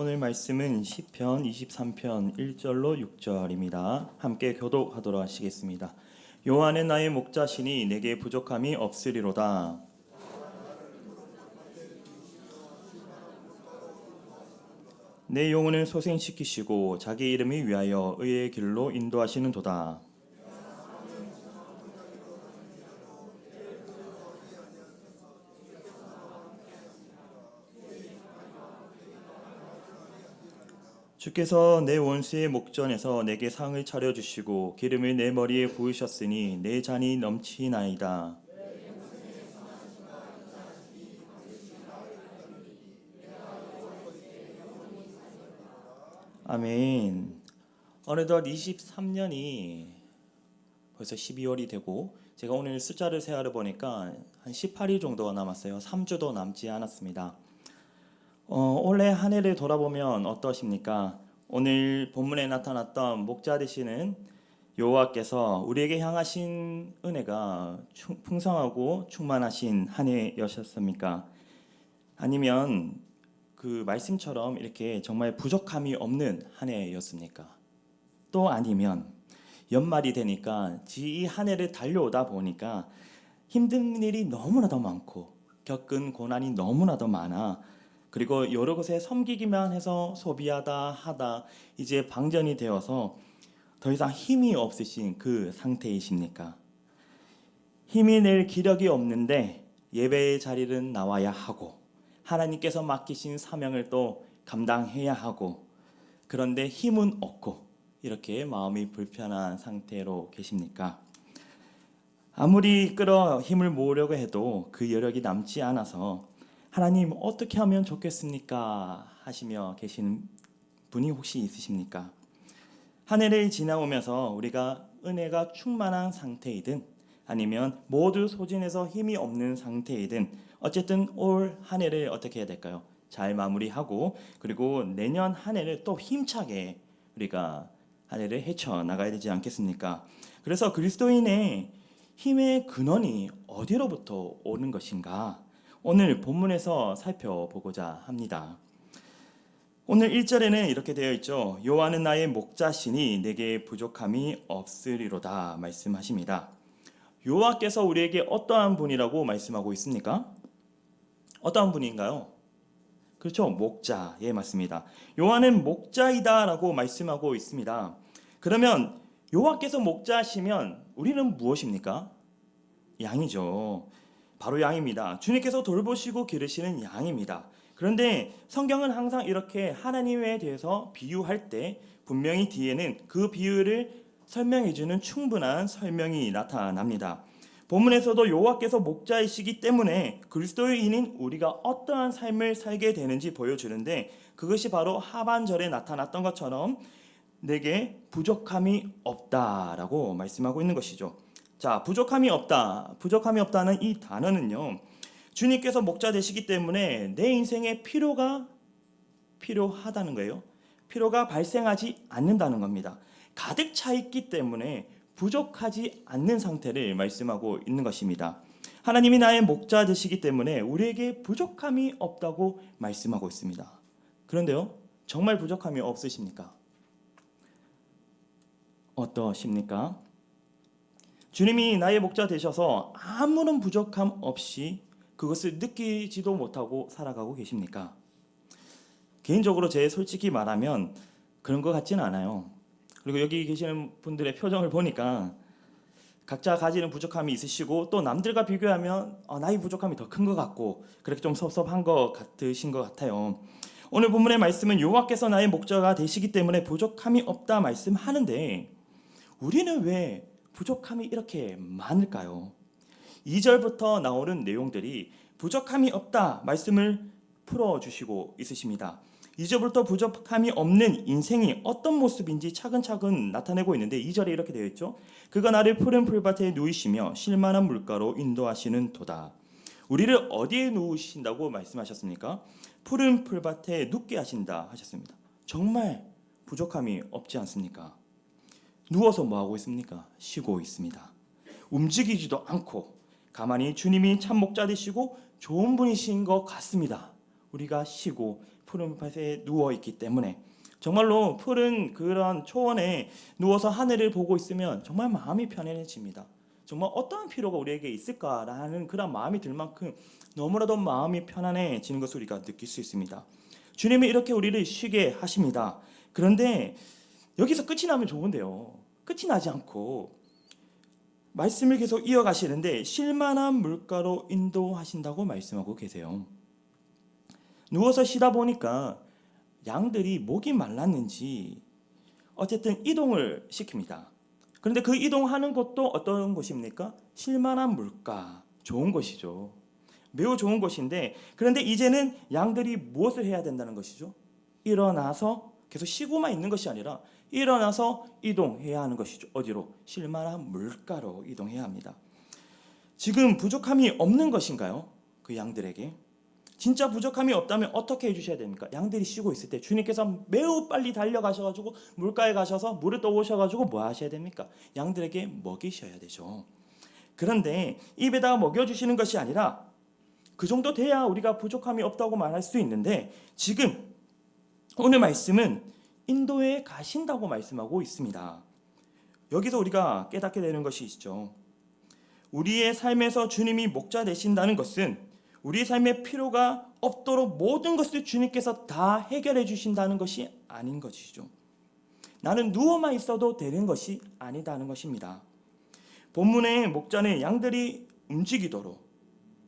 오늘 말씀은 시편 23편 1절로 6절입니다. 함께 교독하도록 하시겠습니다. 여호와는 나의 목자시니 내게 부족함이 없으리로다. 내 영혼을 소생시키시고 자기 이름을 위하여 의의 길로 인도하시는도다. 주께서 내 원수의 목전에서 내게 상을 차려주시고 기름을 내 머리에 부으셨으니 내 잔이 넘치나이다. 아멘. 어느덧 23년이 벌써 12월이 되고 제가 오늘 숫자를 세어를 보니까 한 18일 정도가 남았어요. 3주도 남지 않았습니다. 올해 한 해를 돌아보면 어떠십니까? 오늘 본문에 나타났던 목자 되시는 여호와께서 우리에게 향하신 은혜가 풍성하고 충만하신 한 해였습니까? 아니면 그 말씀처럼 이렇게 정말 부족함이 없는 한 해였습니까? 또 아니면 연말이 되니까 이 한 해를 달려오다 보니까 힘든 일이 너무나도 많고 겪은 고난이 너무나도 많아 그리고 여러 곳에 섬기기만 해서 소비하다 하다 이제 방전이 되어서 더 이상 힘이 없으신 그 상태이십니까? 힘이 낼 기력이 없는데 예배의 자리는 나와야 하고 하나님께서 맡기신 사명을 또 감당해야 하고 그런데 힘은 없고 이렇게 마음이 불편한 상태로 계십니까? 아무리 끌어 힘을 모으려고 해도 그 여력이 남지 않아서 하나님 어떻게 하면 좋겠습니까? 하시며 계시는 분이 혹시 있으십니까? 한 해를 지나오면서 우리가 은혜가 충만한 상태이든 아니면 모두 소진해서 힘이 없는 상태이든 어쨌든 올 한 해를 어떻게 해야 될까요? 잘 마무리하고 그리고 내년 한 해를 또 힘차게 우리가 한 해를 헤쳐나가야 되지 않겠습니까? 그래서 그리스도인의 힘의 근원이 어디로부터 오는 것인가? 오늘 본문에서 살펴보고자 합니다. 오늘 1절에는 이렇게 되어 있죠. 여호와는 나의 목자시니 내게 부족함이 없으리로다 말씀하십니다. 여호와께서 우리에게 어떠한 분이라고 말씀하고 있습니까? 어떠한 분인가요? 그렇죠. 목자. 예, 맞습니다. 여호와는 목자이다라고 말씀하고 있습니다. 그러면 여호와께서 목자시면 우리는 무엇입니까? 양이죠. 바로 양입니다. 주님께서 돌보시고 기르시는 양입니다. 그런데 성경은 항상 이렇게 하나님에 대해서 비유할 때 분명히 뒤에는 그 비유를 설명해주는 충분한 설명이 나타납니다. 본문에서도 여호와께서 목자이시기 때문에 그리스도인인 우리가 어떠한 삶을 살게 되는지 보여주는데 그것이 바로 하반절에 나타났던 것처럼 내게 부족함이 없다라고 말씀하고 있는 것이죠. 자, 부족함이 없다. 부족함이 없다는 이 단어는요. 주님께서 목자 되시기 때문에 내 인생에 필요가 필요하다는 거예요. 필요가 발생하지 않는다는 겁니다. 가득 차 있기 때문에 부족하지 않는 상태를 말씀하고 있는 것입니다. 하나님이 나의 목자 되시기 때문에 우리에게 부족함이 없다고 말씀하고 있습니다. 그런데요. 정말 부족함이 없으십니까? 어떠십니까? 주님이 나의 목자 되셔서 아무런 부족함 없이 그것을 느끼지도 못하고 살아가고 계십니까? 개인적으로 제 솔직히 말하면 그런 것 같지는 않아요. 그리고 여기 계시는 분들의 표정을 보니까 각자 가지는 부족함이 있으시고 또 남들과 비교하면 나의 부족함이 더 큰 것 같고 그렇게 좀 섭섭한 것 같으신 것 같아요. 오늘 본문의 말씀은 여호와께서 나의 목자가 되시기 때문에 부족함이 없다 말씀하는데 우리는 왜 부족함이 이렇게 많을까요? 2절부터 나오는 내용들이 부족함이 없다 말씀을 풀어주시고 있으십니다. 2절부터 부족함이 없는 인생이 어떤 모습인지 차근차근 나타내고 있는데 2절에 이렇게 되어 있죠. 그가 나를 푸른 풀밭에 누이시며 쉴만한 물가로 인도하시는 도다. 우리를 어디에 누우신다고 말씀하셨습니까? 푸른 풀밭에 눕게 하신다 하셨습니다. 정말 부족함이 없지 않습니까? 누워서 뭐하고 있습니까? 쉬고 있습니다. 움직이지도 않고 가만히 주님이 참 목자 되시고 좋은 분이신 것 같습니다. 우리가 쉬고 푸른 밭에 누워 있기 때문에 정말로 푸른 그런 초원에 누워서 하늘을 보고 있으면 정말 마음이 편안해집니다. 정말 어떠한 필요가 우리에게 있을까라는 그런 마음이 들 만큼 너무나도 마음이 편안해지는 것을 우리가 느낄 수 있습니다. 주님이 이렇게 우리를 쉬게 하십니다. 그런데 여기서 끝이 나면 좋은데요. 끝이 나지 않고 말씀을 계속 이어가시는데 쉴만한 물가로 인도하신다고 말씀하고 계세요. 누워서 쉬다 보니까 양들이 목이 말랐는지 어쨌든 이동을 시킵니다. 그런데 그 이동하는 곳도 어떤 곳입니까? 쉴만한 물가, 좋은 곳이죠. 매우 좋은 곳인데 그런데 이제는 양들이 무엇을 해야 된다는 것이죠? 일어나서 계속 쉬고만 있는 것이 아니라 일어나서 이동해야 하는 것이죠. 어디로? 쉴만한 물가로 이동해야 합니다. 지금 부족함이 없는 것인가요? 그 양들에게? 진짜 부족함이 없다면 어떻게 해주셔야 됩니까? 양들이 쉬고 있을 때 주님께서 매우 빨리 달려가셔가지고 물가에 가셔서 물을 떠오셔가지고 뭐 하셔야 됩니까? 양들에게 먹이셔야 되죠. 그런데 입에다가 먹여주시는 것이 아니라 그 정도 돼야 우리가 부족함이 없다고 말할 수 있는데 지금 오늘 말씀은 인도에 가신다고 말씀하고 있습니다. 여기서 우리가 깨닫게 되는 것이 있죠. 우리의 삶에서 주님이 목자 되신다는 것은 우리 삶의 필요가 없도록 모든 것을 주님께서 다 해결해 주신다는 것이 아닌 것이죠. 나는 누워만 있어도 되는 것이 아니다는 것입니다. 본문의 목자는 양들이 움직이도록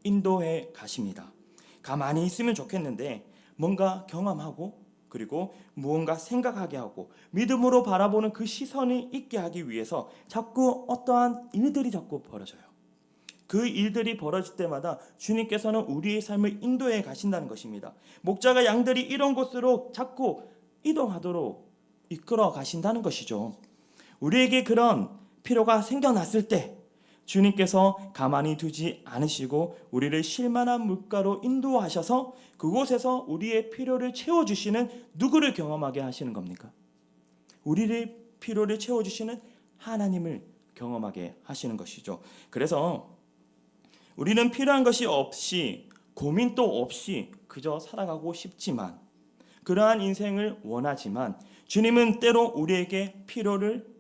인도해 가십니다. 가만히 있으면 좋겠는데 뭔가 경험하고 그리고 무언가 생각하게 하고 믿음으로 바라보는 그 시선이 있게 하기 위해서 자꾸 어떠한 일들이 자꾸 벌어져요. 그 일들이 벌어질 때마다 주님께서는 우리의 삶을 인도해 가신다는 것입니다. 목자가 양들이 이런 곳으로 자꾸 이동하도록 이끌어 가신다는 것이죠. 우리에게 그런 필요가 생겨났을 때 주님께서 가만히 두지 않으시고 우리를 쉴만한 물가로 인도하셔서 그곳에서 우리의 필요를 채워주시는 누구를 경험하게 하시는 겁니까? 우리의 필요를 채워주시는 하나님을 경험하게 하시는 것이죠. 그래서 우리는 필요한 것이 없이 고민도 없이 그저 살아가고 싶지만 그러한 인생을 원하지만 주님은 때로 우리에게 필요를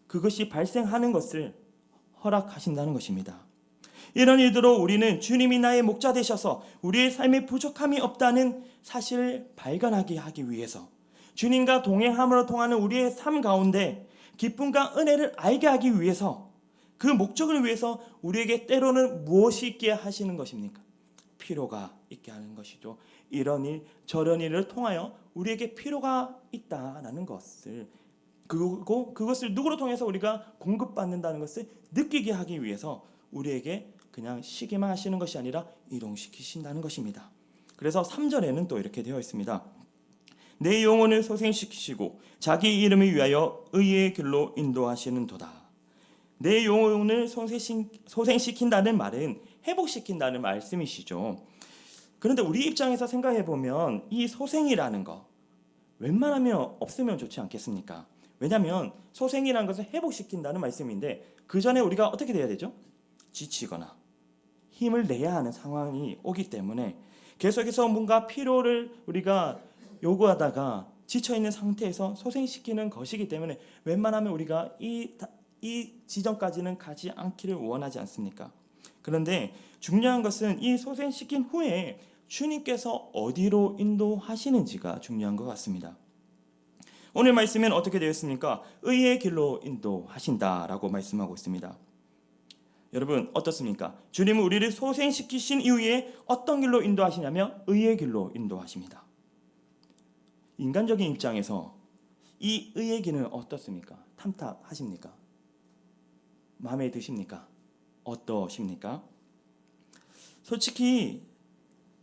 그것이 발생하는 것을 허락하신다는 것입니다. 이런 일들로 우리는 주님이 나의 목자 되셔서 우리의 삶에 부족함이 없다는 사실을 발견하게 하기 위해서 주님과 동행함으로 통하는 우리의 삶 가운데 기쁨과 은혜를 알게 하기 위해서 그 목적을 위해서 우리에게 때로는 무엇이 있게 하시는 것입니까? 필요가 있게 하는 것이죠. 이런 일 저런 일을 통하여 우리에게 필요가 있다라는 것을 그리고 그것을 누구로 통해서 우리가 공급받는다는 것을 느끼게 하기 위해서 우리에게 그냥 쉬게만 하시는 것이 아니라 이동시키신다는 것입니다. 그래서 3절에는 또 이렇게 되어 있습니다. 내 영혼을 소생시키시고 자기 이름을 위하여 의의 길로 인도하시는 도다. 내 영혼을 소생시킨다는 말은 회복시킨다는 말씀이시죠. 그런데 우리 입장에서 생각해 보면 이 소생이라는 거 웬만하면 없으면 좋지 않겠습니까? 왜냐하면 소생이라는 것을 회복시킨다는 말씀인데 그 전에 우리가 어떻게 돼야 되죠? 지치거나 힘을 내야 하는 상황이 오기 때문에 계속해서 뭔가 필요를 우리가 요구하다가 지쳐있는 상태에서 소생시키는 것이기 때문에 웬만하면 우리가 이 지점까지는 가지 않기를 원하지 않습니까? 그런데 중요한 것은 이 소생시킨 후에 주님께서 어디로 인도하시는지가 중요한 것 같습니다. 오늘 말씀은 어떻게 되어 있습니까? 의의 길로 인도하신다라고 말씀하고 있습니다. 여러분 어떻습니까? 주님은 우리를 소생시키신 이후에 어떤 길로 인도하시냐면 의의 길로 인도하십니다. 인간적인 입장에서 이 의의 길은 어떻습니까? 탐탁하십니까? 마음에 드십니까? 어떠십니까? 솔직히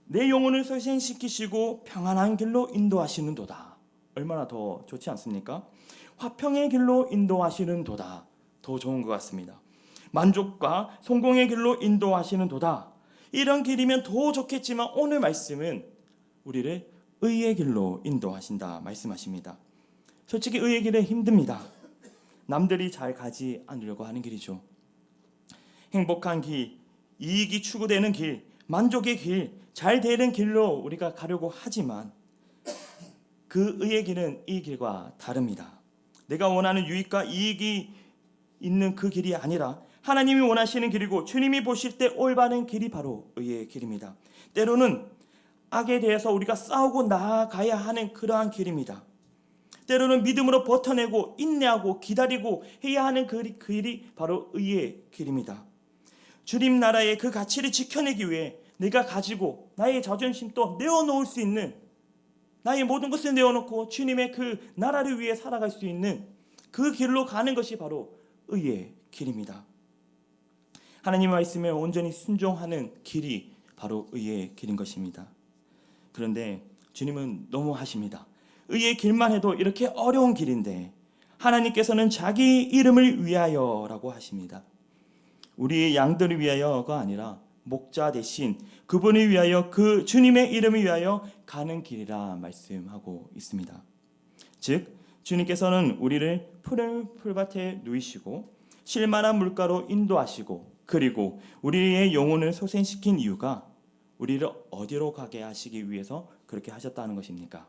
내 영혼을 소생시키시고 평안한 길로 인도하시는 도다. 얼마나 더 좋지 않습니까? 화평의 길로 인도하시는 도다. 더 좋은 것 같습니다. 만족과 성공의 길로 인도하시는 도다. 이런 길이면 더 좋겠지만 오늘 말씀은 우리를 의의 길로 인도하신다 말씀하십니다. 솔직히 의의 길은 힘듭니다. 남들이 잘 가지 않으려고 하는 길이죠. 행복한 길, 이익이 추구되는 길, 만족의 길, 잘 되는 길로 우리가 가려고 하지만 그 의의 길은 이 길과 다릅니다. 내가 원하는 유익과 이익이 있는 그 길이 아니라 하나님이 원하시는 길이고 주님이 보실 때 올바른 길이 바로 의의 길입니다. 때로는 악에 대해서 우리가 싸우고 나아가야 하는 그러한 길입니다. 때로는 믿음으로 버텨내고 인내하고 기다리고 해야 하는 그 길이 바로 의의 길입니다. 주님 나라의 그 가치를 지켜내기 위해 내가 가지고 나의 자존심도 내어놓을 수 있는, 나의 모든 것을 내어놓고 주님의 그 나라를 위해 살아갈 수 있는 그 길로 가는 것이 바로 의의 길입니다. 하나님의 말씀에 온전히 순종하는 길이 바로 의의 길인 것입니다. 그런데 주님은 너무하십니다. 의의 길만 해도 이렇게 어려운 길인데 하나님께서는 자기 이름을 위하여라고 하십니다. 우리의 양들을 위하여가 아니라 목자 대신 그분을 위하여, 그 주님의 이름을 위하여 가는 길이라 말씀하고 있습니다. 즉 주님께서는 우리를 푸른 풀밭에 누이시고 실만한 물가로 인도하시고, 그리고 우리의 영혼을 소생시킨 이유가 우리를 어디로 가게 하시기 위해서 그렇게 하셨다는 것입니까?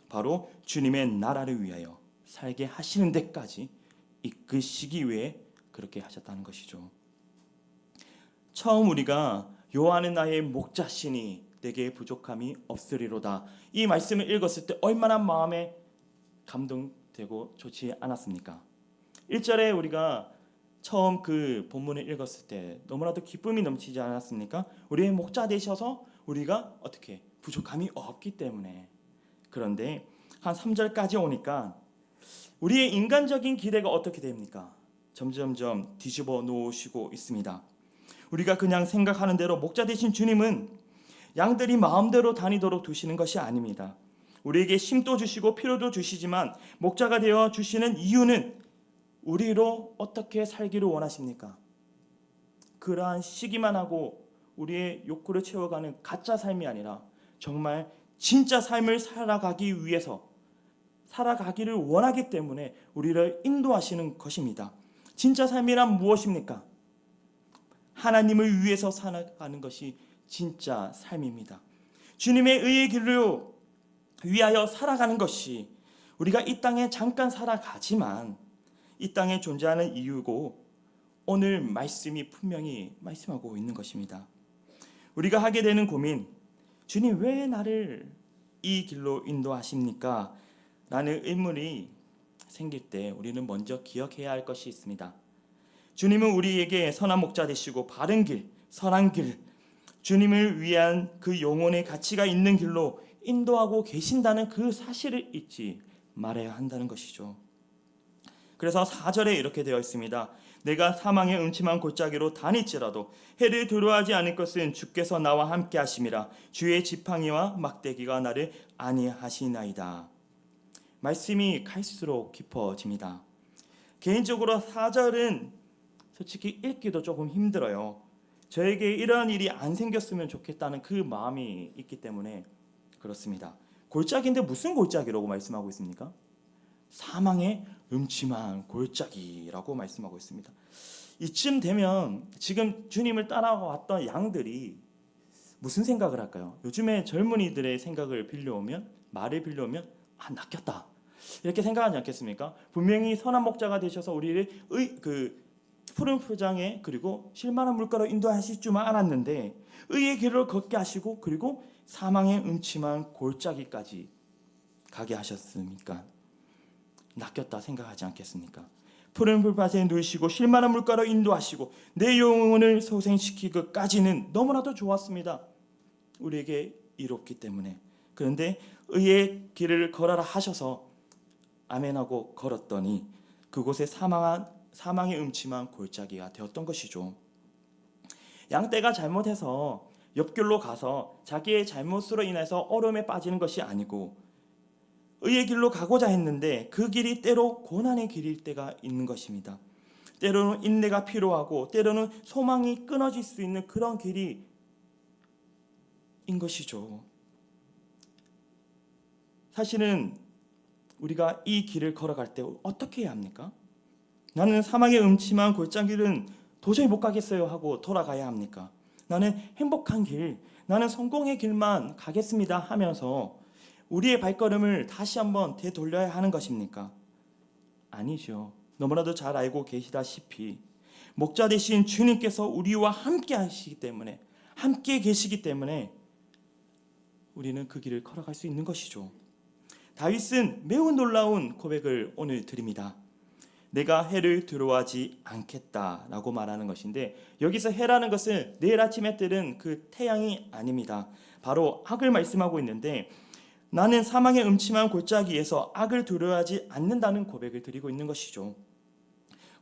바로 주님의 나라를 위하여 살게 하시는 데까지 이끄시기 위해 그렇게 하셨다는 것이죠. 처음 우리가 여호와는 나의 목자시니 내게 부족함이 없으리로다, 이 말씀을 읽었을 때 얼마나 마음에 감동되고 좋지 않았습니까? 1절에 우리가 처음 그 본문을 읽었을 때 너무나도 기쁨이 넘치지 않았습니까? 우리의 목자 되셔서 우리가 어떻게 부족함이 없기 때문에. 그런데 한 3절까지 오니까 우리의 인간적인 기대가 어떻게 됩니까? 점점점 뒤집어 놓으시고 있습니다. 우리가 그냥 생각하는 대로 목자 되신 주님은 양들이 마음대로 다니도록 두시는 것이 아닙니다. 우리에게 힘도 주시고 필요도 주시지만 목자가 되어 주시는 이유는 우리로 어떻게 살기를 원하십니까? 그러한 시기만 하고 우리의 욕구를 채워가는 가짜 삶이 아니라 정말 진짜 삶을 살아가기 위해서, 살아가기를 원하기 때문에 우리를 인도하시는 것입니다. 진짜 삶이란 무엇입니까? 하나님을 위해서 살아가는 것이 진짜 삶입니다. 주님의 의의 길로 위하여 살아가는 것이 우리가 이 땅에 잠깐 살아가지만 이 땅에 존재하는 이유고, 오늘 말씀이 분명히 말씀하고 있는 것입니다. 우리가 하게 되는 고민, 주님 왜 나를 이 길로 인도하십니까? 라는 의문이 생길 때 우리는 먼저 기억해야 할 것이 있습니다. 주님은 우리에게 선한 목자 되시고 바른 길, 선한 길, 주님을 위한 그 영혼의 가치가 있는 길로 인도하고 계신다는 그 사실을 잊지 말아야 한다는 것이죠. 그래서 4절에 이렇게 되어 있습니다. 내가 사망의 음침한 골짜기로 다닐지라도 해를 두려워하지 않을 것은 주께서 나와 함께 하심이라. 주의 지팡이와 막대기가 나를 안위하시나이다. 말씀이 갈수록 깊어집니다. 개인적으로 4절은 솔직히 읽기도 조금 힘들어요. 저에게 이러한 일이 안 생겼으면 좋겠다는 그 마음이 있기 때문에 그렇습니다. 골짜기인데 무슨 골짜기라고 말씀하고 있습니까? 사망의 음침한 골짜기라고 말씀하고 있습니다. 이쯤 되면 지금 주님을 따라왔던 양들이 무슨 생각을 할까요? 요즘에 젊은이들의 생각을 빌려오면, 말을 빌려오면 낚였다 이렇게 생각하지 않겠습니까? 분명히 선한 목자가 되셔서 우리를 푸른 풀장에 그리고 실만한 물가로 인도하실 줄만 알았는데 의의 길을 걷게 하시고 그리고 사망의 음침한 골짜기까지 가게 하셨습니까? 낚였다 생각하지 않겠습니까? 푸른 풀밭에 누이시고 실만한 물가로 인도하시고 내 영혼을 소생시키기까지는 너무나도 좋았습니다. 우리에게 이롭기 때문에. 그런데 의의 길을 걸어라 하셔서 아멘하고 걸었더니 그곳에 사망의 음침한 골짜기가 되었던 것이죠. 양떼가 잘못해서 옆길로 가서 자기의 잘못으로 인해서 얼음에 빠지는 것이 아니고 의의 길로 가고자 했는데 그 길이 때로 고난의 길일 때가 있는 것입니다. 때로는 인내가 필요하고 때로는 소망이 끊어질 수 있는 그런 길이 인 것이죠. 사실은 우리가 이 길을 걸어갈 때 어떻게 해야 합니까? 나는 사망의 음침한 골짜기는 도저히 못 가겠어요 하고 돌아가야 합니까? 나는 행복한 길, 나는 성공의 길만 가겠습니다 하면서 우리의 발걸음을 다시 한번 되돌려야 하는 것입니까? 아니죠. 너무나도 잘 알고 계시다시피 목자 되신 주님께서 우리와 함께 하시기 때문에, 함께 계시기 때문에 우리는 그 길을 걸어갈 수 있는 것이죠. 다윗은 매우 놀라운 고백을 오늘 드립니다. 내가 해를 두려워하지 않겠다라고 말하는 것인데, 여기서 해라는 것은 내일 아침에 뜨는 그 태양이 아닙니다. 바로 악을 말씀하고 있는데, 나는 사망의 음침한 골짜기에서 악을 두려워하지 않는다는 고백을 드리고 있는 것이죠.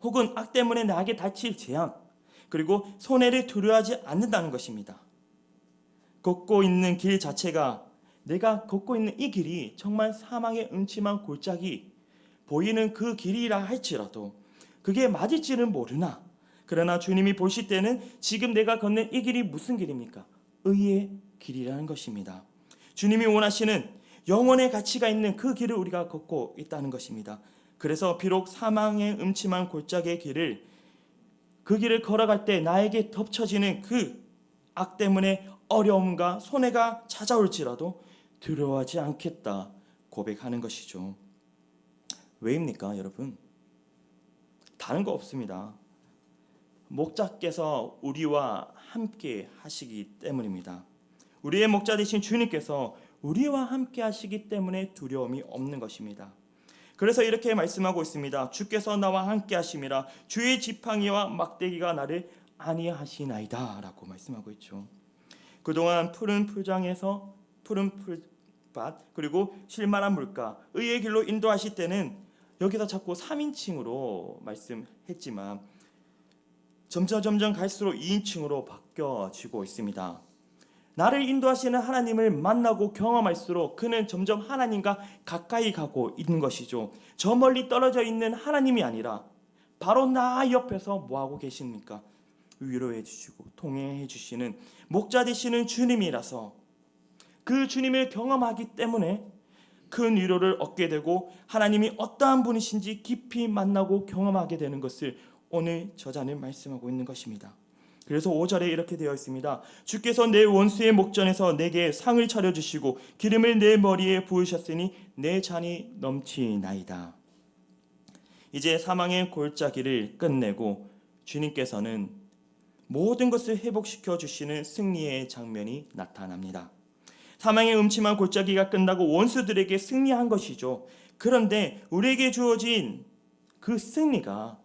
혹은 악 때문에 나에게 닥칠 재앙, 그리고 손해를 두려워하지 않는다는 것입니다. 걷고 있는 길 자체가, 내가 걷고 있는 이 길이 정말 사망의 음침한 골짜기, 보이는 그 길이라 할지라도 그게 맞을지는 모르나, 그러나 주님이 보실 때는 지금 내가 걷는 이 길이 무슨 길입니까? 의의 길이라는 것입니다. 주님이 원하시는 영원의 가치가 있는 그 길을 우리가 걷고 있다는 것입니다. 그래서 비록 사망의 음침한 골짜기의 길을, 그 길을 걸어갈 때 나에게 덮쳐지는 그 악 때문에 어려움과 손해가 찾아올지라도 두려워하지 않겠다 고백하는 것이죠. 왜입니까, 여러분? 다른 거 없습니다. 목자께서 우리와 함께 하시기 때문입니다. 우리의 목자 되신 주님께서 우리와 함께 하시기 때문에 두려움이 없는 것입니다. 그래서 이렇게 말씀하고 있습니다. 주께서 나와 함께 하심이라 주의 지팡이와 막대기가 나를 안위하시나이다 라고 말씀하고 있죠. 그동안 푸른 풀장에서 푸른 풀밭, 그리고 실만한 물가, 의의 길로 인도하실 때는 여기서 자꾸 3인칭으로 말씀했지만 점점 갈수록 2인칭으로 바뀌어지고 있습니다. 나를 인도하시는 하나님을 만나고 경험할수록 그는 점점 하나님과 가까이 가고 있는 것이죠. 저 멀리 떨어져 있는 하나님이 아니라 바로 나 옆에서 뭐하고 계십니까? 위로해 주시고 통행해 주시는 목자 되시는 주님이라서, 그 주님을 경험하기 때문에 큰 위로를 얻게 되고 하나님이 어떠한 분이신지 깊이 만나고 경험하게 되는 것을 오늘 저자는 말씀하고 있는 것입니다. 그래서 5절에 이렇게 되어 있습니다. 주께서 내 원수의 목전에서 내게 상을 차려주시고 기름을 내 머리에 부으셨으니 내 잔이 넘치나이다. 이제 사망의 골짜기를 끝내고 주님께서는 모든 것을 회복시켜 주시는 승리의 장면이 나타납니다. 사망의 음침한 골짜기가 끝나고 원수들에게 승리한 것이죠. 그런데 우리에게 주어진 그 승리가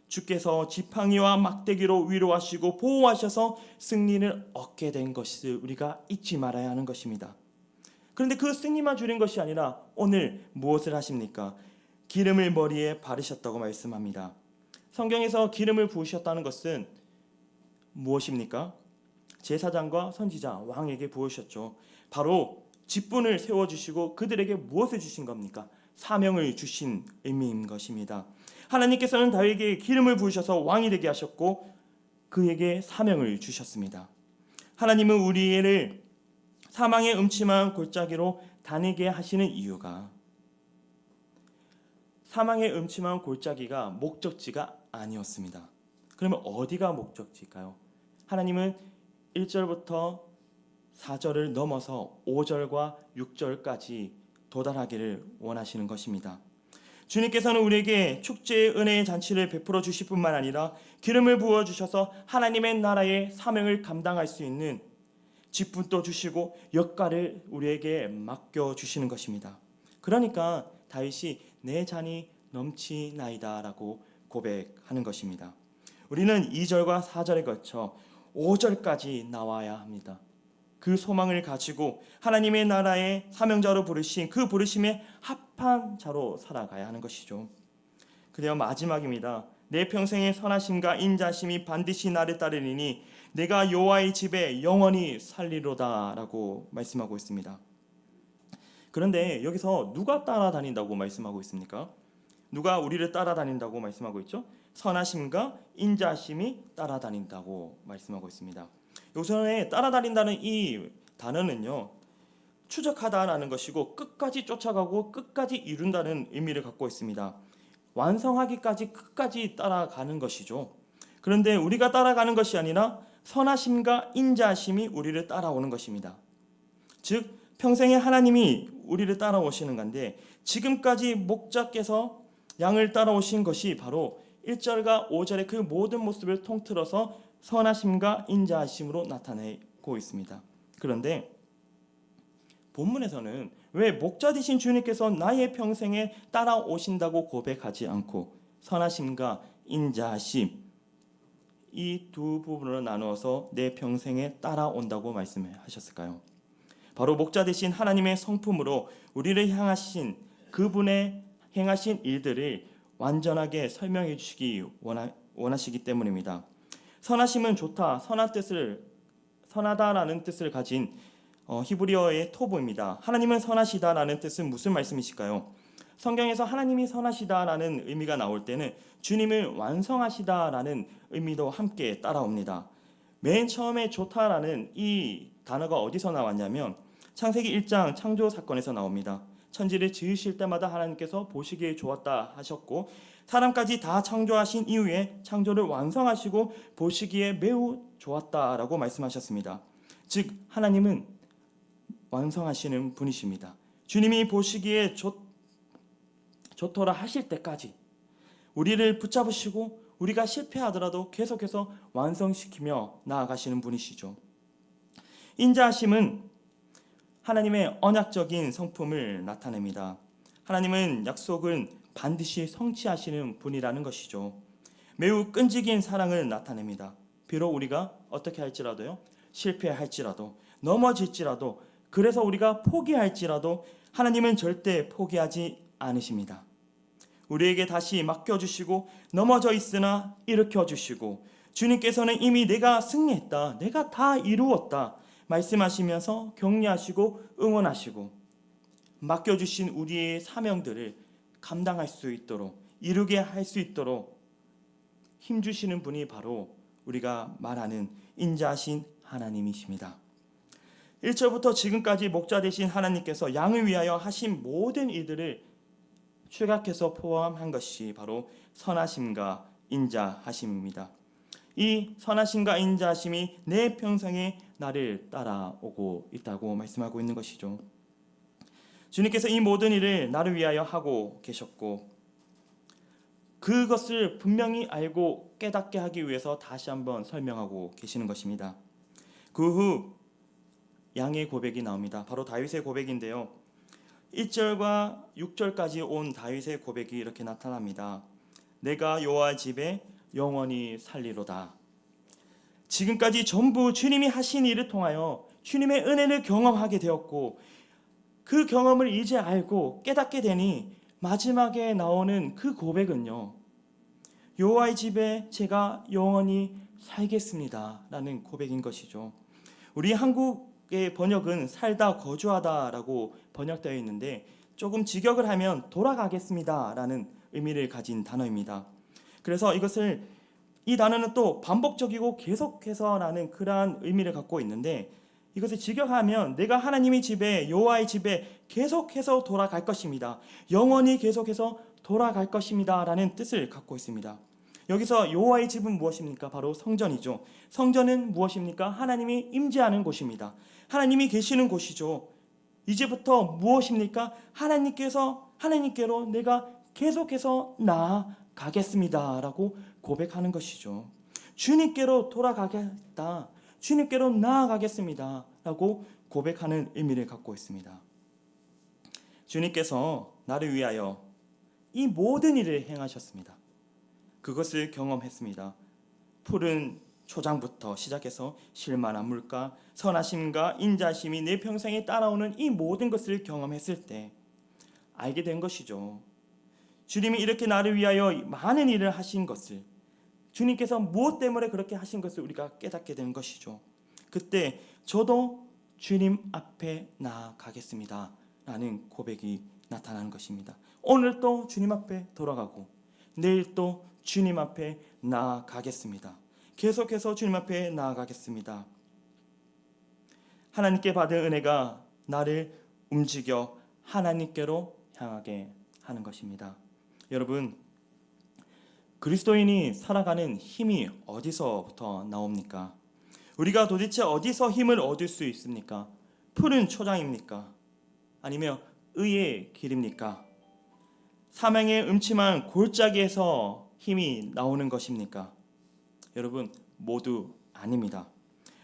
주께서 지팡이와 막대기로 위로하시고 보호하셔서 승리를 얻게 된 것을 우리가 잊지 말아야 하는 것입니다. 그런데 그 승리만 주는 것이 아니라 오늘 무엇을 하십니까? 기름을 머리에 바르셨다고 말씀합니다. 성경에서 기름을 부으셨다는 것은 무엇입니까? 제사장과 선지자, 왕에게 부으셨죠. 바로 직분을 세워주시고 그들에게 무엇을 주신 겁니까? 사명을 주신 의미인 것입니다. 하나님께서는 다윗에게 기름을 부으셔서 왕이 되게 하셨고 그에게 사명을 주셨습니다. 하나님은 우리를 사망의 음침한 골짜기로 다니게 하시는 이유가, 사망의 음침한 골짜기가 목적지가 아니었습니다. 그러면 어디가 목적지일까요? 하나님은 1절부터 4절을 넘어서 5절과 6절까지 도달하기를 원하시는 것입니다. 주님께서는 우리에게 축제의 은혜의 잔치를 베풀어 주실 뿐만 아니라 기름을 부어 주셔서 하나님의 나라의 사명을 감당할 수 있는 직분도 주시고 역할을 우리에게 맡겨 주시는 것입니다. 그러니까 다윗이 내 잔이 넘치나이다 라고 고백하는 것입니다. 우리는 2절과 4절에 걸쳐 5절까지 나와야 합니다. 그 소망을 가지고 하나님의 나라의 사명자로 부르신 그 부르심에 합한 자로 살아가야 하는 것이죠. 그리고 마지막입니다. 내 평생의 선하심과 인자심이 반드시 나를 따르리니 내가 여호와의 집에 영원히 살리로다 라고 말씀하고 있습니다. 그런데 여기서 누가 따라다닌다고 말씀하고 있습니까? 누가 우리를 따라다닌다고 말씀하고 있죠? 선하심과 인자심이 따라다닌다고 말씀하고 있습니다. 우선에 따라다닌다는 이 단어는요, 추적하다라는 것이고 끝까지 쫓아가고 끝까지 이룬다는 의미를 갖고 있습니다. 완성하기까지 끝까지 따라가는 것이죠. 그런데 우리가 따라가는 것이 아니라 선하심과 인자하심이 우리를 따라오는 것입니다. 즉 평생에 하나님이 우리를 따라오시는 건데 지금까지 목자께서 양을 따라오신 것이 바로 1절과 5절의 그 모든 모습을 통틀어서 선하심과 인자하심으로 나타내고 있습니다. 그런데 본문에서는 왜 목자 되신 주님께서 나의 평생에 따라오신다고 고백하지 않고 선하심과 인자하심 이 두 부분으로 나누어서 내 평생에 따라온다고 말씀하셨을까요? 바로 목자 되신 하나님의 성품으로 우리를 향하신 그분의 행하신 일들을 완전하게 설명해 주시기 원하시기 때문입니다. 선하심은 좋다, 선하다라는 뜻을 가진 히브리어의 토보입니다. 하나님은 선하시다라는 뜻은 무슨 말씀이실까요? 성경에서 하나님이 선하시다라는 의미가 나올 때는 주님을 완성하시다라는 의미도 함께 따라옵니다. 맨 처음에 좋다라는 이 단어가 어디서 나왔냐면 창세기 1장 창조 사건에서 나옵니다. 천지를 지으실 때마다 하나님께서 보시기에 좋았다 하셨고 사람까지 다 창조하신 이후에 창조를 완성하시고 보시기에 매우 좋았다라고 말씀하셨습니다. 즉 하나님은 완성하시는 분이십니다. 주님이 보시기에 좋더라 하실 때까지 우리를 붙잡으시고 우리가 실패하더라도 계속해서 완성시키며 나아가시는 분이시죠. 인자하심은 하나님의 언약적인 성품을 나타냅니다. 하나님은 약속은 반드시 성취하시는 분이라는 것이죠. 매우 끈질긴 사랑을 나타냅니다. 비록 우리가 어떻게 할지라도요, 실패할지라도 넘어질지라도 그래서 우리가 포기할지라도 하나님은 절대 포기하지 않으십니다. 우리에게 다시 맡겨주시고 넘어져 있으나 일으켜주시고 주님께서는 이미 내가 승리했다, 내가 다 이루었다 말씀하시면서 격려하시고 응원하시고 맡겨주신 우리의 사명들을 감당할 수 있도록 이루게 할 수 있도록 힘주시는 분이 바로 우리가 말하는 인자하신 하나님이십니다. 1절부터 지금까지 목자 되신 하나님께서 양을 위하여 하신 모든 일들을 추각해서 포함한 것이 바로 선하심과 인자하심입니다. 이 선하심과 인자하심이 내 평생에 나를 따라오고 있다고 말씀하고 있는 것이죠. 주님께서 이 모든 일을 나를 위하여 하고 계셨고 그것을 분명히 알고 깨닫게 하기 위해서 다시 한번 설명하고 계시는 것입니다. 그 후 양의 고백이 나옵니다. 바로 다윗의 고백인데요. 1절과 6절까지 온 다윗의 고백이 이렇게 나타납니다. 내가 여호와 집에 영원히 살리로다. 지금까지 전부 주님이 하신 일을 통하여 주님의 은혜를 경험하게 되었고 그 경험을 이제 알고 깨닫게 되니 마지막에 나오는 그 고백은요, 여호와의 집에 제가 영원히 살겠습니다 라는 고백인 것이죠. 우리 한국의 번역은 살다 거주하다라고 번역되어 있는데 조금 직역을 하면 돌아가겠습니다 라는 의미를 가진 단어입니다. 그래서 이 단어는 또 반복적이고 계속해서라는 그러한 의미를 갖고 있는데 이것을 직역하면 내가 하나님의 집에 여호와의 집에 계속해서 돌아갈 것입니다. 영원히 계속해서 돌아갈 것입니다 라는 뜻을 갖고 있습니다. 여기서 여호와의 집은 무엇입니까? 바로 성전이죠. 성전은 무엇입니까? 하나님이 임재하는 곳입니다. 하나님이 계시는 곳이죠. 이제부터 무엇입니까? 하나님께로 내가 계속해서 나아가겠습니다 라고 고백하는 것이죠. 주님께로 돌아가겠다, 주님께로 나아가겠습니다 라고 고백하는 의미를 갖고 있습니다. 주님께서 나를 위하여 이 모든 일을 행하셨습니다. 그것을 경험했습니다. 푸른 초장부터 시작해서 실만한 물가, 선하심과 인자심이 내 평생에 따라오는 이 모든 것을 경험했을 때 알게 된 것이죠. 주님이 이렇게 나를 위하여 많은 일을 하신 것을, 주님께서 무엇 때문에 그렇게 하신 것을 우리가 깨닫게 된 것이죠. 그때 저도 주님 앞에 나아가겠습니다 라는 고백이 나타나는 것입니다. 오늘 또 주님 앞에 돌아가고 내일 또 주님 앞에 나아가겠습니다. 계속해서 주님 앞에 나아가겠습니다. 하나님께 받은 은혜가 나를 움직여 하나님께로 향하게 하는 것입니다. 여러분, 그리스도인이 살아가는 힘이 어디서부터 나옵니까? 우리가 도대체 어디서 힘을 얻을 수 있습니까? 푸른 초장입니까? 아니면 의의 길입니까? 사명의 음침한 골짜기에서 힘이 나오는 것입니까? 여러분, 모두 아닙니다.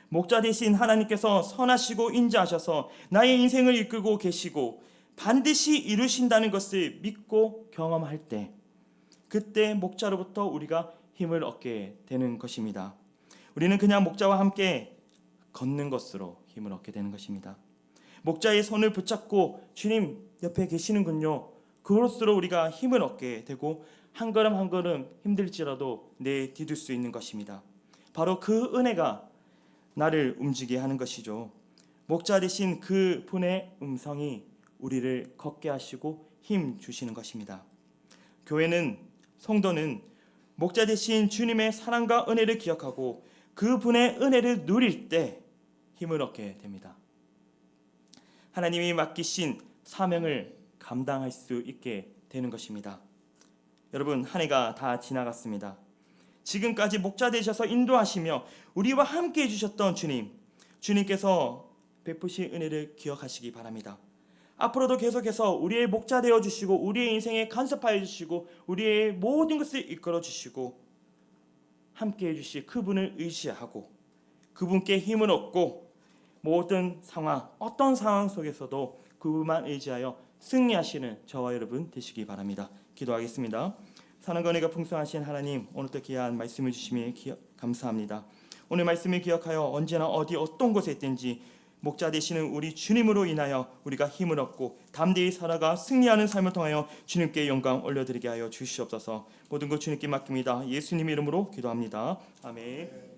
목자 대신 하나님께서 선하시고 인자하셔서 나의 인생을 이끌고 계시고 반드시 이루신다는 것을 믿고 경험할 때, 그때 목자로부터 우리가 힘을 얻게 되는 것입니다. 우리는 그냥 목자와 함께 걷는 것으로 힘을 얻게 되는 것입니다. 목자의 손을 붙잡고 주님 옆에 계시는군요. 그것으로 우리가 힘을 얻게 되고 한 걸음 한 걸음 힘들지라도 내디딜 수 있는 것입니다. 바로 그 은혜가 나를 움직이게 하는 것이죠. 목자 되신 그 분의 음성이 우리를 걷게 하시고 힘 주시는 것입니다. 교회는, 성도는 목자 되신 주님의 사랑과 은혜를 기억하고 그 분의 은혜를 누릴 때 힘을 얻게 됩니다. 하나님이 맡기신 사명을 감당할 수 있게 되는 것입니다. 여러분, 한 해가 다 지나갔습니다. 지금까지 목자 되셔서 인도하시며 우리와 함께 해주셨던 주님께서 베푸신 은혜를 기억하시기 바랍니다. 앞으로도 계속해서 우리의 목자 되어주시고 우리의 인생에 간섭하여 주시고 우리의 모든 것을 이끌어 주시고 함께 해주실 그분을 의지하고 그분께 힘을 얻고 모든 상황, 어떤 상황 속에서도 그분만 의지하여 승리하시는 저와 여러분 되시기 바랍니다. 기도하겠습니다. 사랑과 은혜가 풍성하신 하나님, 오늘도 귀한 말씀을 주시며 감사합니다. 오늘 말씀을 기억하여 언제나 어디 어떤 곳에 있든지 목자 되시는 우리 주님으로 인하여 우리가 힘을 얻고 담대히 살아가 승리하는 삶을 통하여 주님께 영광 올려드리게 하여 주시옵소서. 모든 것 주님께 맡깁니다. 예수님 이름으로 기도합니다. 아멘.